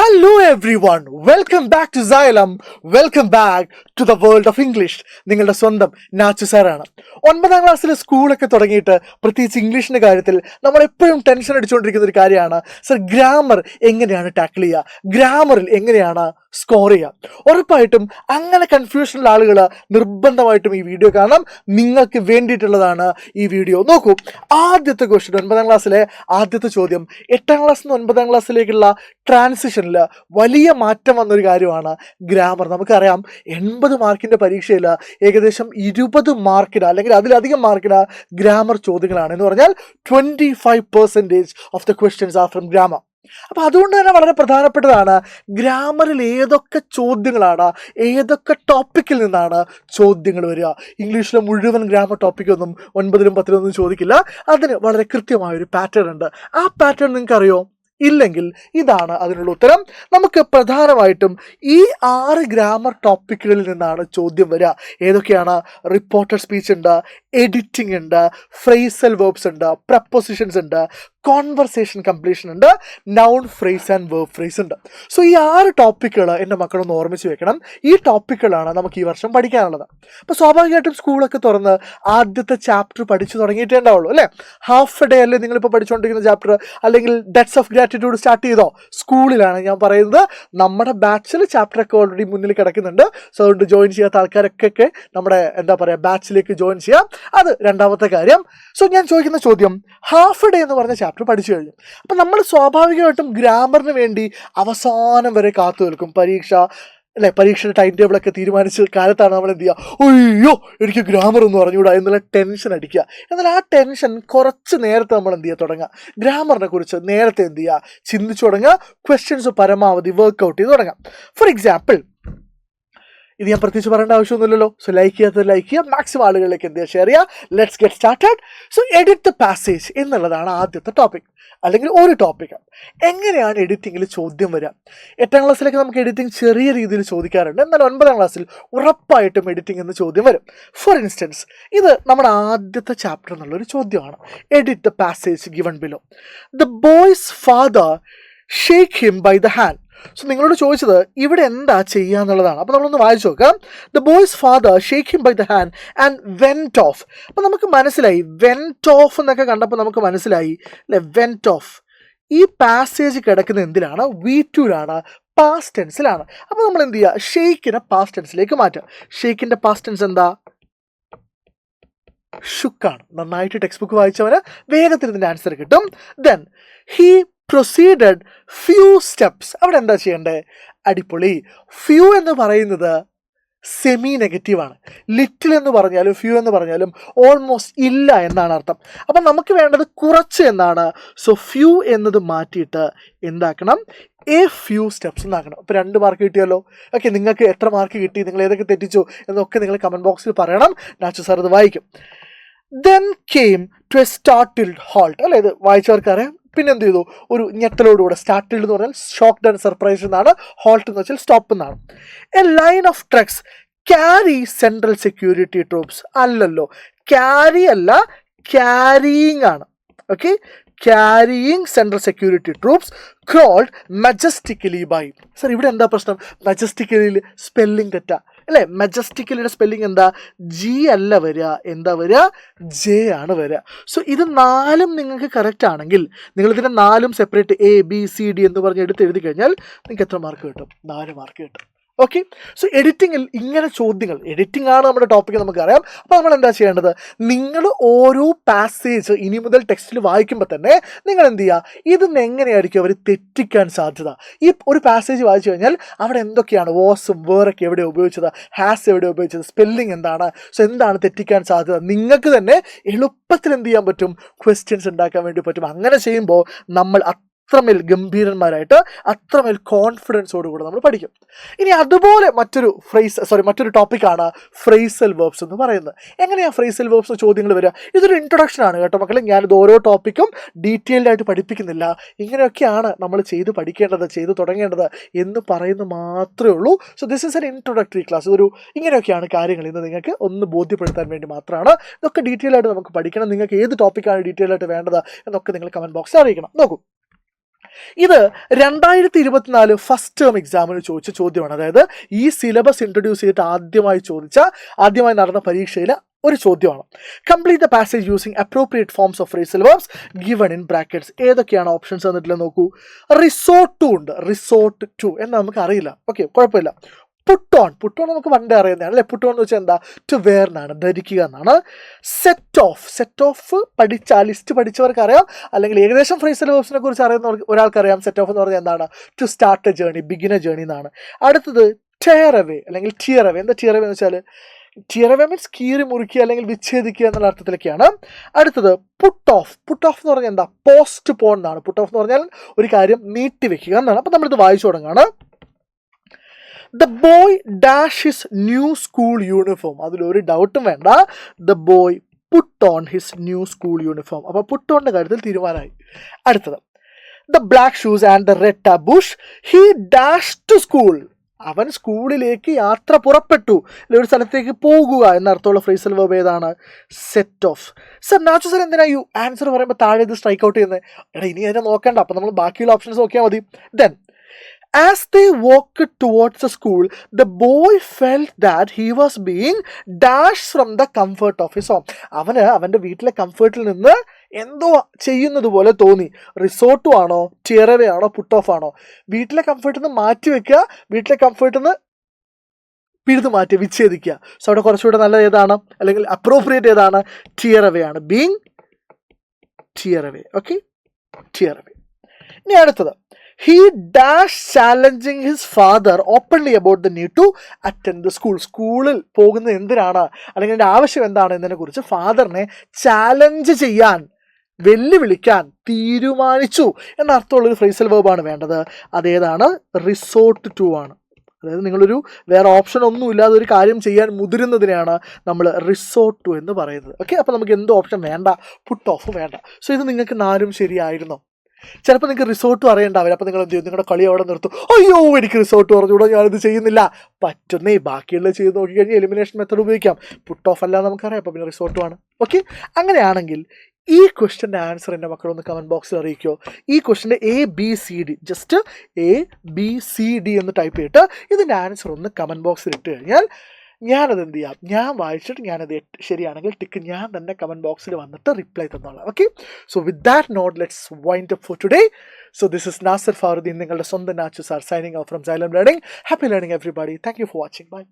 Hello everyone, welcome back to Xylem, welcome back to the world of English. നിങ്ങളുടെ സ്വന്തം നാച്ചു സാറാണ്. 9ാം ക്ലാസ്സിൽ സ്കൂളൊക്കെ തുടങ്ങിയിട്ട് പ്രത്യേകിച്ച് ഇംഗ്ലീഷിൻ്റെ കാര്യത്തിൽ നമ്മൾ എപ്പോഴും ടെൻഷൻ അടിച്ചുകൊണ്ടിരിക്കുന്ന ഒരു കാര്യമാണ് സർ ഗ്രാമർ എങ്ങനെയാണ് ടാക്കിൾ ചെയ്യുക, ഗ്രാമറിൽ എങ്ങനെയാണ് സ്കോർ ചെയ്യുക. ഉറപ്പായിട്ടും അങ്ങനെ കൺഫ്യൂഷനുള്ള ആളുകൾ നിർബന്ധമായിട്ടും ഈ വീഡിയോ കാണാം. നിങ്ങൾക്ക് വേണ്ടിയിട്ടുള്ളതാണ് ഈ വീഡിയോ. നോക്കൂ, ആദ്യത്തെ ക്വസ്റ്റ്യൻ 9ാം ക്ലാസ്സിലെ ആദ്യത്തെ ചോദ്യം. 8ാം ക്ലാസ്സിൽ നിന്ന് 9ാം ക്ലാസ്സിലേക്കുള്ള ട്രാൻസിഷനിൽ വലിയ മാറ്റം വന്നൊരു കാര്യമാണ് ഗ്രാമർ. നമുക്കറിയാം 80 മാർക്കിൻ്റെ പരീക്ഷയിൽ ഏകദേശം 20 മാർക്കിന് അല്ലെങ്കിൽ അതിലധികം മാർക്കിന് ഗ്രാമർ ചോദ്യങ്ങളാണ്. എന്ന് പറഞ്ഞാൽ 25% of the questions are from grammar. അപ്പം അതുകൊണ്ട് തന്നെ വളരെ പ്രധാനപ്പെട്ടതാണ് ഗ്രാമറിൽ ഏതൊക്കെ ചോദ്യങ്ങളാണ്, ഏതൊക്കെ ടോപ്പിക്കിൽ നിന്നാണ് ചോദ്യങ്ങൾ വരിക. ഇംഗ്ലീഷിലെ മുഴുവൻ ഗ്രാമർ ടോപ്പിക്കൊന്നും 9ലും 10ലൊന്നും ചോദിക്കില്ല. അതിന് വളരെ കൃത്യമായൊരു പാറ്റേൺ ഉണ്ട്. ആ പാറ്റേൺ നിങ്ങൾക്കറിയോ? ഇല്ലെങ്കിൽ ഇതാണ് അതിനുള്ള ഉത്തരം. നമുക്ക് പ്രധാനമായിട്ടും ഈ 6 ഗ്രാമർ ടോപ്പിക്കുകളിൽ നിന്നാണ് ചോദ്യം വരിക. ഏതൊക്കെയാണ്? റിപ്പോർട്ടഡ് സ്പീച്ച് ഉണ്ട്, എഡിറ്റിംഗ് ഉണ്ട്, ഫ്രേസൽ വെർബ്സ് ഉണ്ട്, പ്രപ്പോസിഷൻസ് ഉണ്ട്, കോൺവെർസേഷൻ കംപ്ലീഷൻ ഉണ്ട്, noun phrase and verb phrase ഉണ്ട്. സോ ഈ 6 ടോപ്പിക്കുകൾ എൻ്റെ മക്കളൊന്ന് ഓർമ്മിച്ച് വെക്കണം. ഈ ടോപ്പിക്കുകളാണ് നമുക്ക് ഈ വർഷം പഠിക്കാനുള്ളത്. അപ്പോൾ സ്വാഭാവികമായിട്ടും സ്കൂളൊക്കെ തുറന്ന് ആദ്യത്തെ ചാപ്റ്റർ പഠിച്ചു തുടങ്ങിയിട്ടേ ഉണ്ടാവുള്ളൂ അല്ലേ? ഹാഫ് എ ഡേ അല്ലേ നിങ്ങളിപ്പോൾ പഠിച്ചുകൊണ്ടിരിക്കുന്ന ചാപ്റ്റർ, അല്ലെങ്കിൽ ഡെറ്റ്സ് ഓഫ് ഗ്രാറ്റിറ്റ്യൂഡ് സ്റ്റാർട്ട് ചെയ്തോ? സ്കൂളിലാണ് ഞാൻ പറയുന്നത്. നമ്മുടെ ബാച്ചിൽ ചാപ്റ്ററൊക്കെ ഓൾറെഡി മുന്നിൽ കിടക്കുന്നുണ്ട്. സോ അതുകൊണ്ട് ജോയിൻ ചെയ്യാത്ത ആൾക്കാരൊക്കെ നമ്മുടെ ബാച്ചിലേക്ക് ജോയിൻ ചെയ്യാം. അത് രണ്ടാമത്തെ കാര്യം. സോ ഞാൻ ചോദിക്കുന്ന ചോദ്യം, ഹാഫ് എ ഡേ എന്ന് പറഞ്ഞ ചാപ്റ്റർ പഠിച്ചു കഴിഞ്ഞു. അപ്പം നമ്മൾ സ്വാഭാവികമായിട്ടും ഗ്രാമറിന് വേണ്ടി അവസാനം വരെ കാത്തു നിൽക്കും. പരീക്ഷയുടെ ടൈം ടേബിളൊക്കെ തീരുമാനിച്ച കാലത്താണ് നമ്മൾ എന്ത് ചെയ്യുക? അയ്യോ, എനിക്ക് ഗ്രാമർ എന്ന് പറഞ്ഞുകൂടാ എന്നുള്ള ടെൻഷൻ അടിക്കുക. എന്നാൽ ആ ടെൻഷൻ കുറച്ച് നേരത്തെ നമ്മൾ എന്ത് ചെയ്യുക തുടങ്ങുക, ഗ്രാമറിനെ കുറിച്ച് നേരത്തെ എന്ത് ചെയ്യുക, ചിന്തിച്ചു തുടങ്ങുക. ക്വസ്റ്റ്യൻസ് പരമാവധി വർക്ക്ഔട്ട് ചെയ്ത് തുടങ്ങാം. ഫോർ എക്സാമ്പിൾ, ഇത് ഞാൻ പ്രത്യേകിച്ച് പറയേണ്ട ആവശ്യമൊന്നുമില്ലല്ലോ. സോ ലൈക്ക് ചെയ്യുക, മാക്സിമം ആളുകളിലേക്ക് എന്ത് ചെയ്യുക, ഷെയർ ചെയ്യുക. Let's get started. So edit the passage എന്നുള്ളതാണ് ആദ്യത്തെ ടോപ്പിക്, അല്ലെങ്കിൽ ഒരു ടോപ്പിക്ക്. എങ്ങനെയാണ് എഡിറ്റിങ്ങിൽ ചോദ്യം വരിക? 8ാം ക്ലാസ്സിലേക്ക് നമുക്ക് എഡിറ്റിംഗ് ചെറിയ രീതിയിൽ ചോദിക്കാറുണ്ട്. എന്നാൽ 9ാം ക്ലാസ്സിൽ ഉറപ്പായിട്ടും എഡിറ്റിംഗ് എന്ന് ചോദ്യം വരും. ഫോർ ഇൻസ്റ്റൻസ്, ഇത് നമ്മുടെ ആദ്യത്തെ ചാപ്റ്റർ എന്നുള്ളൊരു ചോദ്യമാണ്. Edit the passage given below. The boy's father shake him by the hand. So നിങ്ങളോട് ചോദിച്ചത് ഇവിടെ എന്താ ചെയ്യുക എന്നുള്ളതാണ്. അപ്പോൾ നമ്മളൊന്ന് വായിച്ചു നോക്കാം. The boy's father shake him by the hand and went off. അപ്പോൾ നമുക്ക് മനസ്സിലായി, വെൻറ്റ് ഓഫ് എന്നൊക്കെ കണ്ടപ്പോൾ നമുക്ക് മനസ്സിലായി അല്ലേ, വെൻറ്റ് ഓഫ്. ഈ പാസേജ് കിടക്കുന്ന എന്തിലാണ്? V2ലാണ്, പാസ്റ്റ് ടെൻസിലാണ്. അപ്പോൾ നമ്മൾ എന്ത് ചെയ്യുക, ഷെയ്ക്കിനെ പാസ്റ്റ് ടെൻസിലേക്ക് മാറ്റുക. ഷെയ്ക്കിൻ്റെ പാസ്റ്റ് ടെൻസ് എന്താ? ഷുക്കാണ്. നന്നായിട്ട് ടെക്സ്റ്റ് ബുക്ക് വായിച്ചവന് വേഗത്തിൽ ഇതിൻ്റെ ആൻസർ കിട്ടും. Then he proceeded few steps. അവിടെ എന്താ ചെയ്യേണ്ടത്? അടിപൊളി. ഫ്യൂ എന്ന് പറയുന്നത് സെമി നെഗറ്റീവാണ്. ലിറ്റിൽ എന്ന് പറഞ്ഞാലും ഫ്യൂ എന്ന് പറഞ്ഞാലും ഓൾമോസ്റ്റ് ഇല്ല എന്നാണ് അർത്ഥം. അപ്പം നമുക്ക് വേണ്ടത് കുറച്ച് എന്നാണ്. സോ ഫ്യൂ എന്നത് മാറ്റിയിട്ട് എന്താക്കണം? എ ഫ്യൂ സ്റ്റെപ്സ് എന്നാക്കണം. അപ്പോൾ 2 മാർക്ക് കിട്ടിയല്ലോ. ഓക്കെ, നിങ്ങൾക്ക് എത്ര മാർക്ക് കിട്ടി, നിങ്ങൾ ഏതൊക്കെ തെറ്റിച്ചു എന്നൊക്കെ നിങ്ങൾ കമൻറ്റ് ബോക്സിൽ പറയണം. നാച്ചു സാർ ഇത് വായിക്കും. Then came to a startled halt. അല്ലേ, ഇത് വായിച്ചവർക്കറിയാം. പിന്നെ എന്ത് ചെയ്തു? ഒരു ഞെട്ടലോടുകൂടെ. സ്റ്റാർട്ടിൽഡ് എന്ന് പറഞ്ഞാൽ ഷോക്ക്ഡ് ആൻഡ് സർപ്രൈസ്ഡ് എന്നാണ്. ഹോൾട്ട് എന്ന് വെച്ചാൽ സ്റ്റോപ്പ് എന്നാണ്. A line of trucks carry central security troops. അല്ലല്ലോ, ക്യാരി അല്ല, ക്യാരിയിങ് ആണ്. Okay, carrying central security troops crawled majestically by. Sir ഇവിടെ എന്താ പ്രശ്നം? മജസ്റ്റിക്കലിയിൽ സ്പെല്ലിംഗ് തെറ്റാ അല്ലേ? മജസ്റ്റിക്കലിയുടെ സ്പെല്ലിംഗ് എന്താ? ജി അല്ല വരിക, എന്താ വരിക? ജെ ആണ് വരിക. സോ ഇത് 4ഉം നിങ്ങൾക്ക് കറക്റ്റ് ആണെങ്കിൽ നിങ്ങളിതിനെ 4ഉം സെപ്പറേറ്റ് ABCD എന്ന് പറഞ്ഞ് എഴുതി കഴിഞ്ഞാൽ നിങ്ങൾക്ക് എത്ര മാർക്ക് കിട്ടും? 4 മാർക്ക് കിട്ടും. ഓക്കെ, സോ എഡിറ്റിങ്ങിൽ ഇങ്ങനെ ചോദ്യങ്ങൾ, എഡിറ്റിംഗ് ആണ് നമ്മുടെ ടോപ്പിക്ക് നമുക്കറിയാം. അപ്പോൾ നമ്മൾ എന്താ ചെയ്യേണ്ടത്? നിങ്ങൾ ഓരോ പാസേജ് ഇനി മുതൽ ടെക്സ്റ്റിൽ വായിക്കുമ്പോൾ തന്നെ നിങ്ങൾ എന്ത് ചെയ്യുക, ഇതിന്ന് എങ്ങനെയായിരിക്കും അവർ തെറ്റിക്കാൻ സാധ്യത. ഈ ഒരു പാസേജ് വായിച്ചു കഴിഞ്ഞാൽ അവിടെ എന്തൊക്കെയാണ് വാസും വേറൊക്കെ എവിടെ ഉപയോഗിച്ചത്, ഹാസ് എവിടെ ഉപയോഗിച്ചത്, സ്പെല്ലിംഗ് എന്താണ്, സോ എന്താണ് തെറ്റിക്കാൻ സാധ്യത, നിങ്ങൾക്ക് തന്നെ എളുപ്പത്തിൽ എന്ത് ചെയ്യാൻ പറ്റും? ക്വസ്റ്റ്യൻസ് ഉണ്ടാക്കാൻ വേണ്ടി പറ്റും. അങ്ങനെ ചെയ്യുമ്പോൾ നമ്മൾ അത്രമേൽ ഗംഭീരന്മാരായിട്ട് അത്രമേൽ കോൺഫിഡൻസോടുകൂടി നമ്മൾ പഠിക്കും. ഇനി അതുപോലെ മറ്റൊരു ടോപ്പിക്കാണ് ഫ്രേസൽ വെർബ്സ് എന്ന് പറയുന്നത്. എങ്ങനെയാണ് ഫ്രേസൽ വെർബ്സ് ചോദ്യങ്ങൾ വരിക? ഇതൊരു ഇൻട്രൊഡക്ഷൻ ആണ് കേട്ടോ മക്കളെ. ഞാനിത് ഓരോ ടോപ്പിക്കും ഡീറ്റെയിൽഡ് ആയിട്ട് പഠിപ്പിക്കുന്നില്ല. ഇങ്ങനെയൊക്കെയാണ് നമ്മൾ ചെയ്ത് പഠിക്കേണ്ടത്, ചെയ്ത് തുടങ്ങേണ്ടത് എന്ന് പറയുന്നത് മാത്രമേ ഉള്ളൂ. So this is N introductory class. ഇങ്ങനെയൊക്കെയാണ് കാര്യങ്ങൾ ഇന്ന് നിങ്ങൾക്ക് ഒന്ന് ബോധ്യപ്പെടുത്താൻ വേണ്ടി മാത്രമാണ്. ഇതൊക്കെ ഡീറ്റെയിൽ ആയിട്ട് നമുക്ക് പഠിക്കണം. നിങ്ങൾക്ക് ഏത് ടോപ്പിക്കാണ് ഡീറ്റെയിൽ ആയിട്ട് വേണ്ടത് എന്നൊക്കെ നിങ്ങൾ കമൻറ്റ് ബോക്സിൽ അറിയിക്കണം. നോക്കൂ, ഇത് 2024 ഫസ്റ്റ് ടേം എക്സാമിന് ചോദിച്ച ചോദ്യമാണ്. അതായത് ഈ സിലബസ് ഇൻട്രൊഡ്യൂസ് ചെയ്തിട്ട് ആദ്യമായി നടന്ന പരീക്ഷയിൽ ഒരു ചോദ്യമാണ്. Complete the passage using appropriate forms of phrasal verbs given in brackets. ഏതൊക്കെയാണ് ഓപ്ഷൻസ് തന്നിട്ടില്ല നോക്കൂ. റിസോർട്ട് ടു ഉണ്ട്, റിസോർട്ട് ടു എന്ന് നമുക്ക് അറിയില്ല. ഓക്കെ, കുഴപ്പമില്ല. പുട്ട് ഓൺ നമുക്ക് പണ്ടേ അറിയുന്നതാണ് അല്ലേ. പുട്ട് ഓൺ എന്ന് വെച്ചാൽ എന്താ, ടു വെയർ എന്നാണ്, ധരിക്കുക എന്നാണ്. സെറ്റ് ഓഫ് ലിസ്റ്റ് പഠിച്ചവർക്ക് അറിയാം, അല്ലെങ്കിൽ ഏകദേശം ഫ്രേസൽ വെർബ്സിനെ കുറിച്ച് അറിയുന്ന ഒരാൾക്കറിയാം. സെറ്റ് ഓഫ് എന്ന് പറഞ്ഞാൽ എന്താണ്, to start a journey, begin a journey എന്നാണ്. അടുത്തത് ടിയർ അവേ അല്ലെങ്കിൽ ടിയർ അവേ. എന്താ ടിയർ അവേ എന്ന് വെച്ചാൽ, ടിയർ അവേ മീൻസ് കീറി മുറിക്കുക അല്ലെങ്കിൽ വിച്ഛേദിക്കുക എന്നുള്ള അർത്ഥത്തിലൊക്കെയാണ്. അടുത്തത് പുട്ട് ഓഫ് എന്ന് പറഞ്ഞാൽ എന്താ, പോസ്റ്റ് പോൺ എന്നാണ്. പുട്ട് ഓഫ് എന്ന് പറഞ്ഞാൽ ഒരു കാര്യം നീട്ടിവെക്കുക എന്നാണ്. അപ്പം നമ്മളിത് വായിച്ചു തുടങ്ങാണ്. The boy dash his new school uniform. അതിലൊരു ഡൗട്ടും വേണ്ട, the boy put on his new school uniform. അപ്പോൾ പുട്ട് ഓണിൻ്റെ കാര്യത്തിൽ തീരുമാനമായി. അടുത്തത് the black shoes and the red tarboosh he dash to school. അവൻ സ്കൂളിലേക്ക് യാത്ര പുറപ്പെട്ടു, അല്ലെങ്കിൽ ഒരു സ്ഥലത്തേക്ക് പോകുക എന്നർത്ഥമുള്ള ഫ്രേസൽ വെർബ് ഏതാണ്, set off. Sir Nachu sir എന്തിനാ യു ആൻസർ പറയുമ്പോൾ താഴെ ഇത് സ്ട്രൈക്ക് ഔട്ട് ചെയ്യുന്നത്? എടാ ഇനി അതിനെ നോക്കണ്ട, അപ്പം നമ്മൾ ബാക്കിയുള്ള ഓപ്ഷൻസ് നോക്കിയാൽ മതി. Then as they walked towards the school, the boy felt that he was being dashed from the comfort of his home. അവൻ്റെ വീട്ടിലെ കംഫർട്ടിൽ നിന്ന് എന്തോ ചെയ്യുന്നത് പോലെ തോന്നി. റിസോർട്ടും ആണോ, ടിയർ അവേ ആണോ, പുട്ട് ഓഫ് ആണോ? വീട്ടിലെ കംഫർട്ടിൽ നിന്ന് മാറ്റി വെക്കുക, വീട്ടിലെ കംഫർട്ടിൽ നിന്ന് പിഴുതു മാറ്റി വിച്ഛേദിക്കുക. സോ അവിടെ കുറച്ചുകൂടെ നല്ലത് ഏതാണ്, അല്ലെങ്കിൽ അപ്രോപ്രിയേറ്റ് ഏതാണ്, ടിയർ അവേ ആണ്. Being tear away. Okay, tear away. ഇനി അടുത്തത്, he dash challenging his father openly about the need to attend the school. സ്കൂളിൽ പോകുന്നത് എന്തിനാണ്, അല്ലെങ്കിൽ അതിൻ്റെ ആവശ്യം എന്താണ് എന്നതിനെ കുറിച്ച് ഫാദറിനെ ചാലഞ്ച് ചെയ്യാൻ, വെല്ലുവിളിക്കാൻ തീരുമാനിച്ചു എന്നർത്ഥമുള്ളൊരു ഫ്രേസൽ വെർബാണ് വേണ്ടത്. അതേതാണ്, റിസോർട്ട് ടു ആണ്. അതായത് നിങ്ങളൊരു വേറെ ഓപ്ഷൻ ഒന്നും ഇല്ലാതെ ഒരു കാര്യം ചെയ്യാൻ മുതിരുന്നതിനെയാണ് നമ്മൾ റിസോർട്ട് ടു എന്ന് പറയുന്നത്. ഓക്കെ, അപ്പോൾ നമുക്ക് എന്ത് ഓപ്ഷൻ വേണ്ട, പുട്ട് ഓഫ് വേണ്ട. സോ ഇത് നിങ്ങൾക്ക് നാലും ശരിയായിരുന്നോ? ചിലപ്പോൾ നിങ്ങൾക്ക് റിസോർട്ടും അറിയണ്ടാവില്ല. അപ്പോൾ നിങ്ങൾ എന്ത് ചെയ്യും, നിങ്ങളുടെ കളി അവിടെ നിർത്തും. അയ്യോ എനിക്ക് റിസോർട്ട് പറഞ്ഞുകൂടാ, ഞാനിത് ചെയ്യുന്നില്ല. പറ്റുന്നേ ബാക്കിയുള്ളത് ചെയ്ത് നോക്കിക്കഴിഞ്ഞാൽ എലിമിനേഷൻ മെത്തേഡ് ഉപയോഗിക്കാം. പുട്ട് ഓഫ് അല്ല നമുക്കറിയാം, അപ്പോൾ പിന്നെ റിസോർട്ടുമാണ്. ഓക്കെ, അങ്ങനെയാണെങ്കിൽ ഈ ക്വസ്റ്റ്യൻ്റെ ആൻസർ എൻ്റെ മക്കളൊന്ന് കമൻറ്റ് ബോക്സിൽ അറിയിക്കുമോ? ഈ ക്വസ്റ്റ്യൻ്റെ ABCD, ജസ്റ്റ് ABCD എന്ന് ടൈപ്പ് ചെയ്തിട്ട് ഇതിൻ്റെ ആൻസർ ഒന്ന് കമൻറ്റ് ബോക്സിൽ ഇട്ട് കഴിഞ്ഞാൽ ഞാനത് എന്ത് ചെയ്യാം, ഞാൻ വായിച്ചിട്ട് ഞാനത് ശരിയാണെങ്കിൽ ടിക്ക് ഞാൻ തന്നെ കമൻറ്റ് ബോക്സിൽ വന്നിട്ട് റിപ്ലൈ തന്നോളാം. Okay, so with that note let's wind up for today. So this is Nasar Faruddin, നിങ്ങളുടെ സ്വന്തം Nachu sir, signing off from Xylem Learning. Happy learning everybody. Thank you for watching. By.